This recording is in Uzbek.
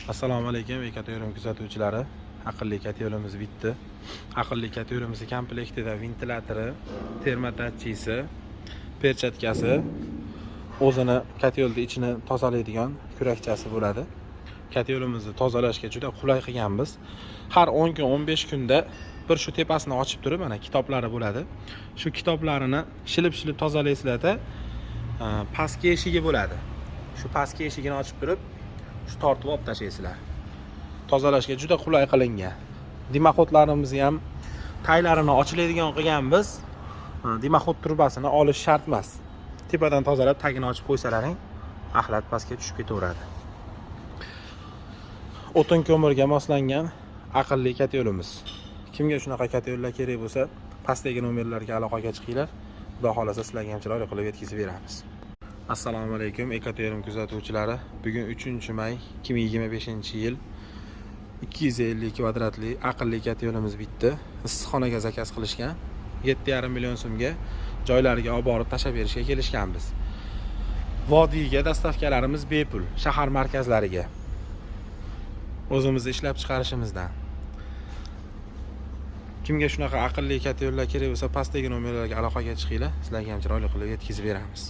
Assalomu alaykum, ekoteorim kuzatuvchilari. Aqlli kat yo'limiz bitdi. Aqlli kat yo'limiz komplektida ventilyatori, termodatchisi, perchatkasi, o'zini kat yo'lning ichini tozalaydigan kurakchasi bo'ladi. Kat yo'limizni tozalashga juda qulay qilganmiz. Har 10 kun, 15 kunda bir shu tepasini ochib turib, mana kitoblari bo'ladi. Shu kitoblarini shilib-shilib tozalaysizlarda pastki eshigi bo'ladi. Shu pastki eshigini ochib turib, shu tortib olib tashlaysizlar. Tozalashga juda qulay qilingan. Dimoxodlarimizni ham taylarini ochiladigan qilganmiz. Dimoxod turbasini olish shart emas. Tepadan tozalab, tagini ochib qo'ysalaring, axlat pastga tushib ketaveradi. O'tin ko'mirga moslangan aqlli kat yo'limiz. Kimga shunaqa kat yo'llar kerak bo'lsa, pastdagi nomerlarga aloqaga chiqinglar. Xudo xolasa sizlarga ham chiroyli qilib yetkazib beramiz. Assalomu alaykum, ekoteorim kuzatuvchilari. Bugun 3-may 2025-yil 250 kvadratli aqlli kat yo'limiz bitdi. Issiqxonaga zakaz qilishgan. 7,5 million so'mga joylariga olib borib tashab berishga kelishganmiz. Vodiyga dastavkalarimiz bepul, shahar markazlariga. O'zimizni ishlab chiqarishimizdan. Kimga shunaqa aqlli kat yo'llar kerak bo'lsa, pastdagi nomerlarga aloqaga chiqinglar. Sizlarga ham chiroyli qilib yetkazib beramiz.